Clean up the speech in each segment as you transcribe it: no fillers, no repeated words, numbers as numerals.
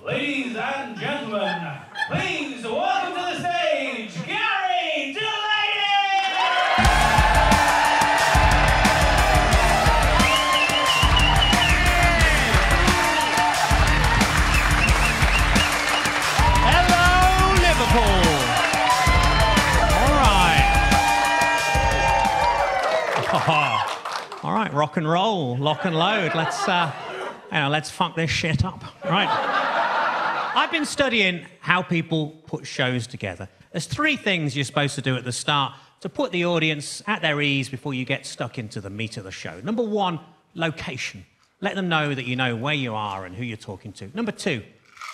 Ladies and gentlemen, please welcome to the stage, Gary Delaney! Hello, Liverpool! All right, rock and roll, lock and load. Let's fuck this shit up. Right. I've been studying how people put shows together. There's three things you're supposed to do at the start to put the audience at their ease before you get stuck into the meat of the show. Number one, location. Let them know that you know where you are and who you're talking to. Number two,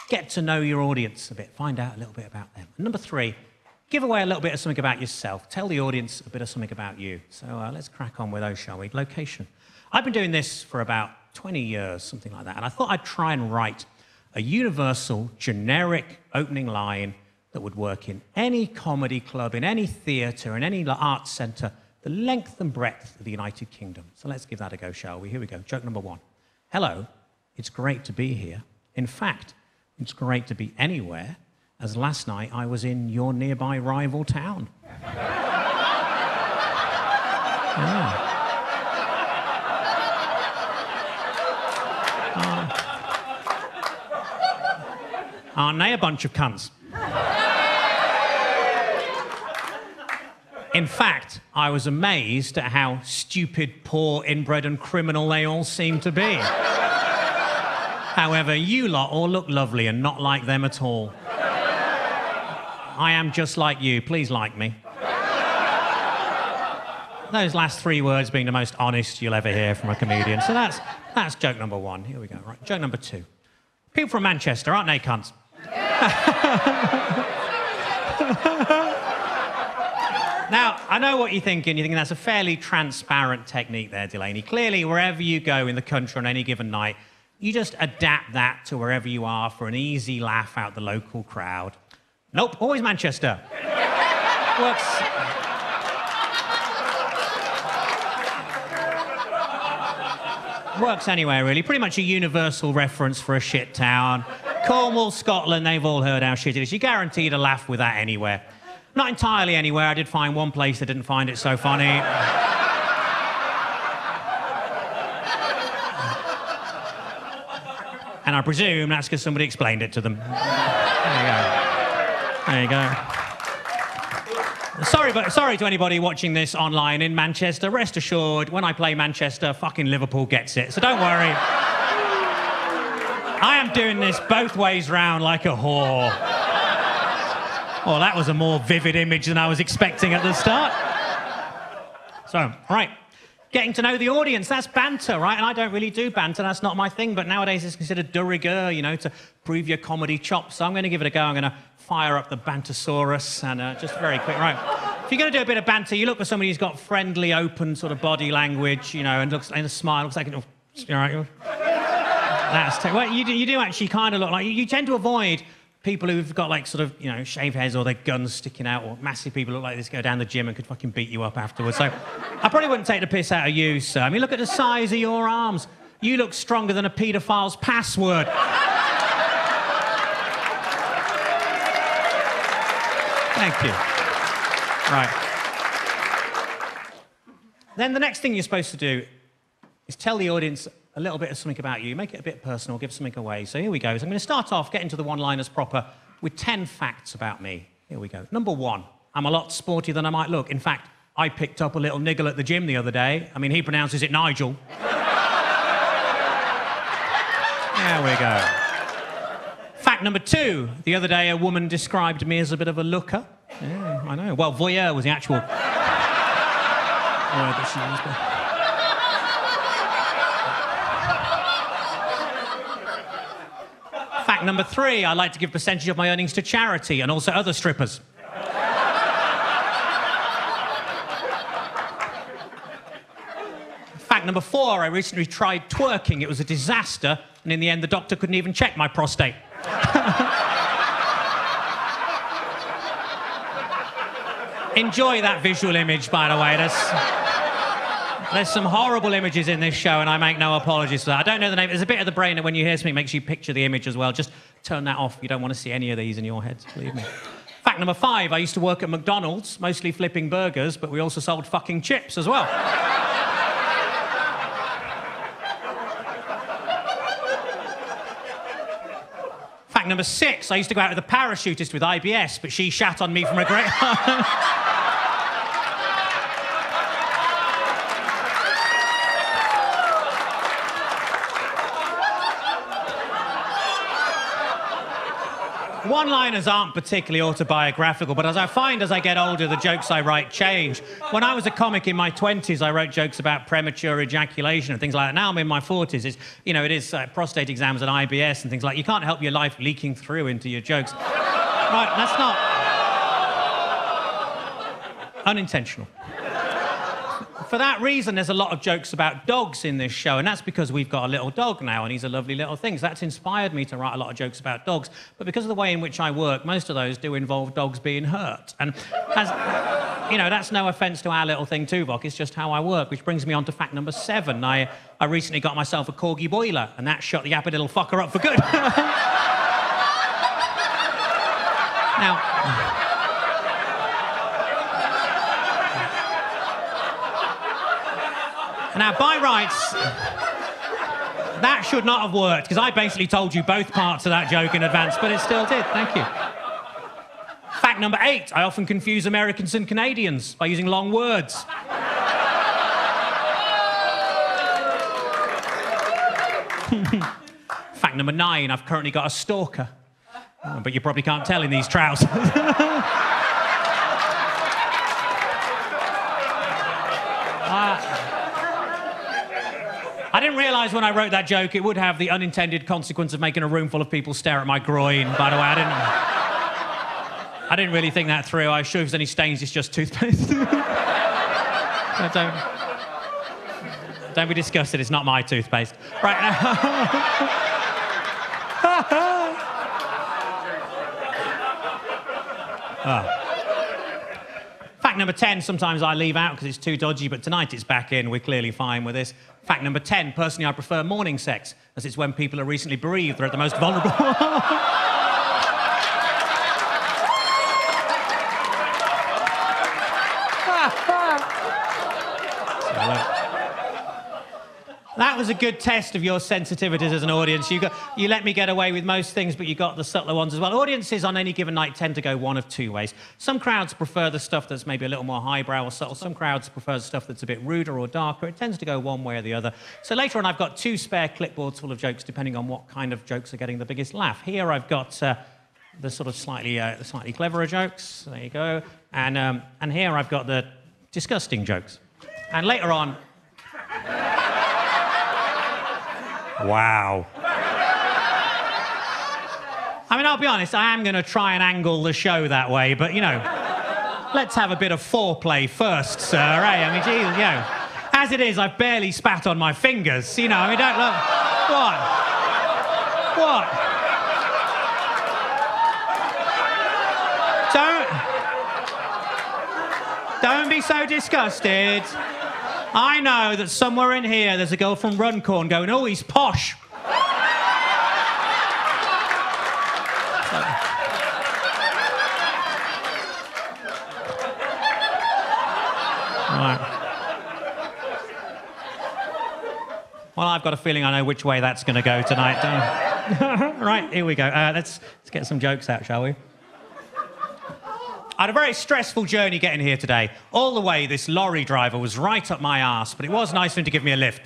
get to know your audience a bit. Find out a little bit about them. And number three, give away a little bit of something about yourself. Tell the audience a bit of something about you. So let's crack on with those, shall we? Location. I've been doing this for about 20 years, something like that, and I thought I'd try and write a universal, generic opening line that would work in any comedy club, in any theatre, in any arts centre, the length and breadth of the United Kingdom. So let's give that a go, shall we? Here we go. Joke number one. Hello, it's great to be here. In fact, it's great to be anywhere, as last night I was in your nearby rival town. Yeah. Aren't they a bunch of cunts? In fact, I was amazed at how stupid, poor, inbred and criminal they all seem to be. However, you lot all look lovely and not like them at all. I am just like you. Please like me. Those last three words being the most honest you'll ever hear from a comedian. So that's joke number one. Here we go. Right, joke number two. People from Manchester, aren't they cunts? Now, I know what you're thinking. You're thinking that's a fairly transparent technique there, Delaney. Clearly, wherever you go in the country on any given night, you just adapt that to wherever you are for an easy laugh out the local crowd. Nope, always Manchester. Works anywhere, really. Pretty much a universal reference for a shit town. Cornwall, Scotland, they've all heard how shit it is. You're guaranteed a laugh with that anywhere. Not entirely anywhere. I did find one place that didn't find it so funny. And I presume that's because somebody explained it to them. There you go. There you go. Sorry to anybody watching this online in Manchester. Rest assured, when I play Manchester, fucking Liverpool gets it. So don't worry. I am doing this both ways round like a whore. Oh, that was a more vivid image than I was expecting at the start. So, right. Getting to know the audience, that's banter, right? And I don't really do banter, that's not my thing, but nowadays it's considered de rigueur, you know, to prove your comedy chops. So I'm going to give it a go. I'm going to fire up the Bantersaurus and just very quick, right. If you're going to do a bit of banter, you look for somebody who's got friendly, open sort of body language, you know, and looks and a smile, looks like, you know, right. Well, you do actually kind of look like, you tend to avoid people who've got like sort of, you know, shaved heads or their guns sticking out, or massive people look like this go down the gym and could fucking beat you up afterwards. So I probably wouldn't take the piss out of you, sir. I mean, look at the size of your arms. You look stronger than a paedophile's password. Thank you. Right. Then the next thing you're supposed to do is tell the audience a little bit of something about you. Make it a bit personal, give something away. So here we go. So I'm going to start off, get into the one-liners proper, with 10 facts about me. Here we go. Number one, I'm a lot sportier than I might look. In fact, I picked up a little niggle at the gym the other day. I mean, he pronounces it Nigel. There we go. Fact number two, the other day a woman described me as a bit of a looker. Yeah, I know. Well, voyeur was the actual word that she used. Fact number three, I like to give a percentage of my earnings to charity and also other strippers. Fact number four, I recently tried twerking. It was a disaster, and in the end, the doctor couldn't even check my prostate. Enjoy that visual image, by the way. There's some horrible images in this show, and I make no apologies for that. I don't know the name. There's a bit of the brain that when you hear something makes you picture the image as well. Just turn that off. You don't want to see any of these in your heads, believe me. Fact number 5, I used to work at McDonald's, mostly flipping burgers, but we also sold fucking chips as well. Fact number 6, I used to go out with a parachutist with IBS, but she shat on me from a great... One-liners aren't particularly autobiographical, but as I find as I get older, the jokes I write change. When I was a comic in my 20s, I wrote jokes about premature ejaculation and things like that. Now I'm in my 40s. It's, you know, it is prostate exams and IBS and things like that. You can't help your life leaking through into your jokes. Right, that's not... unintentional. For that reason, there's a lot of jokes about dogs in this show, and that's because we've got a little dog now, and he's a lovely little thing. So that's inspired me to write a lot of jokes about dogs. But because of the way in which I work, most of those do involve dogs being hurt. And, as, you know, that's no offence to our little thing, Tuvok. It's just how I work, which brings me on to fact number 7. I recently got myself a corgi boiler, and that shut the yappy little fucker up for good. Now... Now, by rights, that should not have worked, because I basically told you both parts of that joke in advance, but it still did. Thank you. Fact number 8, I often confuse Americans and Canadians by using long words. Fact number 9, I've currently got a stalker. Oh, but you probably can't tell in these trousers. I didn't realise when I wrote that joke it would have the unintended consequence of making a room full of people stare at my groin, by the way. I didn't really think that through. I sure if there's any stains, it's just toothpaste. Don't be disgusted, it's not my toothpaste. Right now... Fact number 10, sometimes I leave out because it's too dodgy, but tonight it's back in. We're clearly fine with this. Fact number 10, personally I prefer morning sex, as it's when people are recently bereaved, they're at the most vulnerable. That was a good test of your sensitivities as an audience. You let me get away with most things, but you got the subtler ones as well. Audiences on any given night tend to go one of 2 ways. Some crowds prefer the stuff that's maybe a little more highbrow or subtle. Some crowds prefer the stuff that's a bit ruder or darker. It tends to go one way or the other. So later on, I've got 2 spare clipboards full of jokes, depending on what kind of jokes are getting the biggest laugh. Here I've got the sort of slightly cleverer jokes. There you go. And here I've got the disgusting jokes. And later on... Wow. I mean, I'll be honest, I am going to try and angle the show that way, but, you know, let's have a bit of foreplay first, sir, eh? I mean, Jesus, you know, as it is, I've barely spat on my fingers, you know, I mean, don't look... What? Don't be so disgusted. I know that somewhere in here there's a girl from Runcorn going, oh, he's posh. Right. Well, I've got a feeling I know which way that's going to go tonight. Right, here we go. Let's get some jokes out, shall we? I had a very stressful journey getting here today. All the way, this lorry driver was right up my arse, but it was nice of him to give me a lift.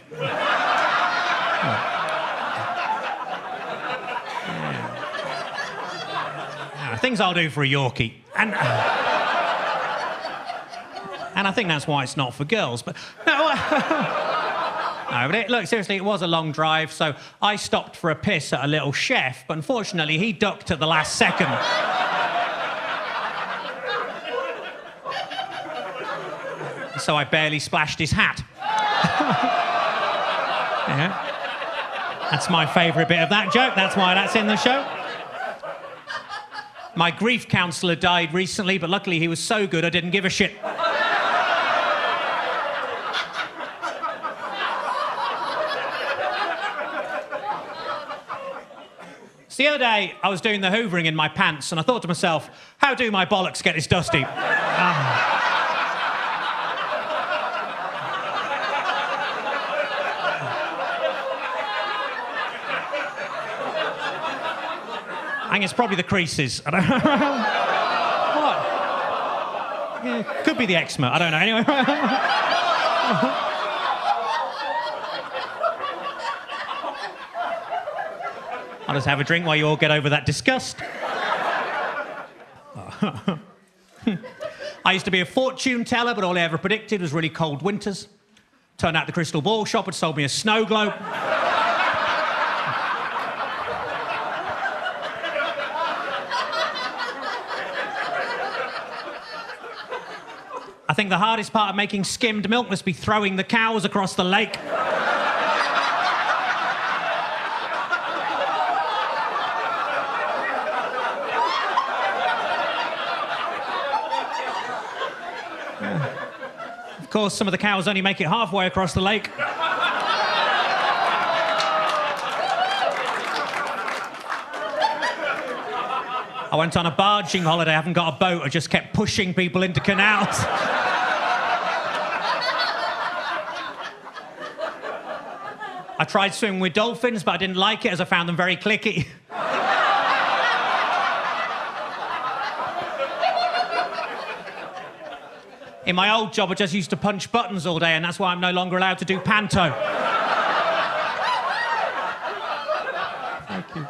Things I'll do for a Yorkie. And I think that's why it's not for girls, but... No, but look, seriously, it was a long drive, so I stopped for a piss at a little chef, but unfortunately, he ducked at the last second. So I barely splashed his hat. Yeah. That's my favourite bit of that joke. That's why that's in the show. My grief counsellor died recently, but luckily he was so good I didn't give a shit. So the other day, I was doing the hoovering in my pants, and I thought to myself, how do my bollocks get this dusty? I think it's probably the creases. I don't know. What? Yeah, could be the eczema. I don't know. Anyway. I'll just have a drink while you all get over that disgust. I used to be a fortune teller, but all I ever predicted was really cold winters. Turned out the crystal ball shop had sold me a snow globe. I think the hardest part of making skimmed milk must be throwing the cows across the lake. Of course, some of the cows only make it halfway across the lake. I went on a barging holiday, I haven't got a boat, I just kept pushing people into canals. I tried swimming with dolphins, but I didn't like it as I found them very clicky. In my old job, I just used to punch buttons all day, and that's why I'm no longer allowed to do panto. Thank you.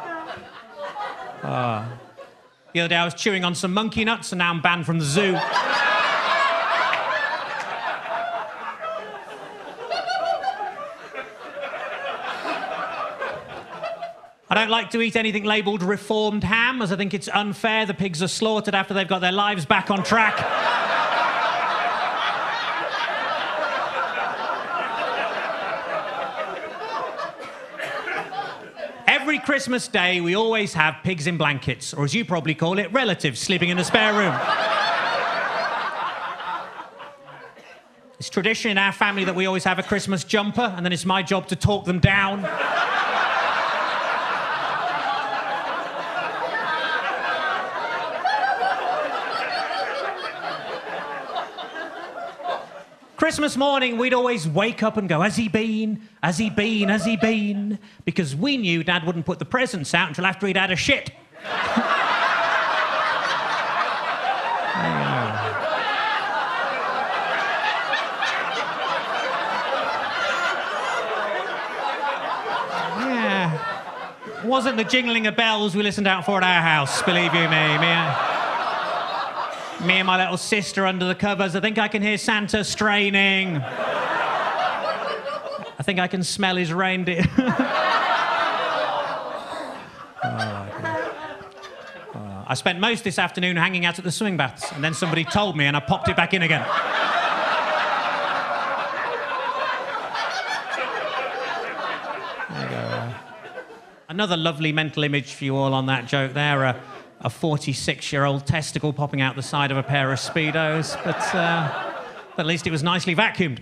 The other day I was chewing on some monkey nuts, and now I'm banned from the zoo. I don't like to eat anything labelled reformed ham, as I think it's unfair the pigs are slaughtered after they've got their lives back on track. Every Christmas Day, we always have pigs in blankets, or as you probably call it, relatives sleeping in the spare room. It's tradition in our family that we always have a Christmas jumper, and then it's my job to talk them down. Christmas morning, we'd always wake up and go, has he been? Has he been? Has he been? Because we knew Dad wouldn't put the presents out until after he'd had a shit. Yeah. It wasn't the jingling of bells we listened out for at our house, believe you me. Me and my little sister under the covers. I think I can hear Santa straining. I think I can smell his reindeer. I spent most this afternoon hanging out at the swimming baths, and then somebody told me and I popped it back in again. There you go. Another lovely mental image for you all on that joke there. A 46-year-old testicle popping out the side of a pair of Speedos, but at least it was nicely vacuumed.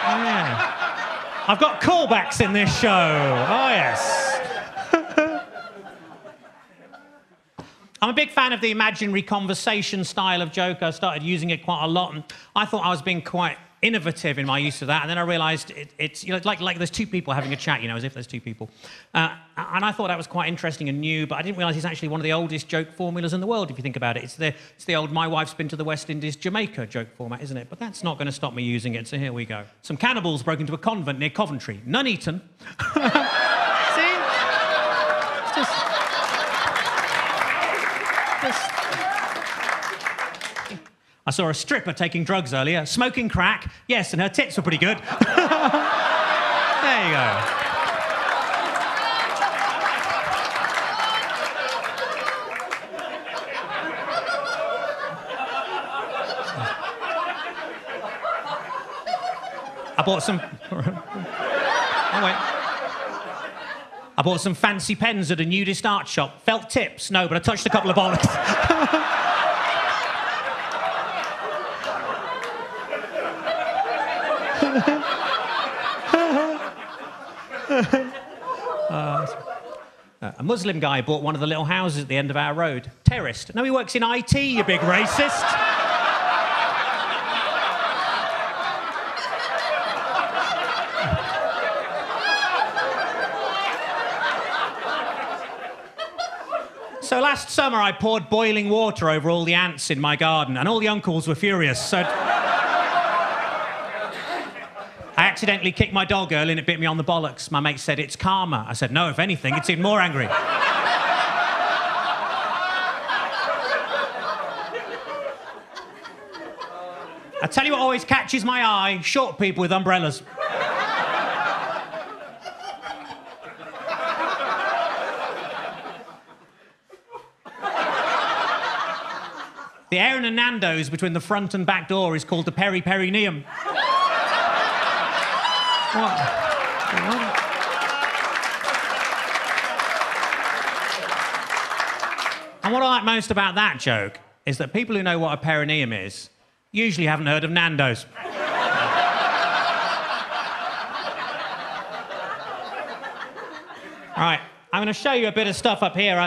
Yeah. I've got callbacks in this show. Oh, yes. I'm a big fan of the imaginary conversation style of joke. I started using it quite a lot, and I thought I was being quite innovative in my use of that, and then I realised it's you know, like there's two people having a chat, you know, as if there's two people. And I thought that was quite interesting and new, but I didn't realise it's actually one of the oldest joke formulas in the world, if you think about it. It's the old "my wife's been to the West Indies, Jamaica" joke format, isn't it? But that's not going to stop me using it, so here we go. Some cannibals broke into a convent near Coventry. None eaten. See? It's just... I saw a stripper taking drugs earlier, smoking crack, yes, and her tits were pretty good. There you go. I bought some... Oh, wait. I bought some fancy pens at a nudist art shop. Felt tips? No, but I touched a couple of bollocks. a Muslim guy bought one of the little houses at the end of our road. Terrorist. No, he works in IT, you big racist. So last summer, I poured boiling water over all the ants in my garden, and all the uncles were furious, so... I accidentally kicked my dog earlier and it bit me on the bollocks. My mate said, it's karma. I said, no, if anything, it's even more angry. I tell you what always catches my eye, short people with umbrellas. The area in Nando's between the front and back door is called the peri-perineum. What? And what I like most about that joke is that people who know what a perineum is usually haven't heard of Nando's. All right, I'm going to show you a bit of stuff up here.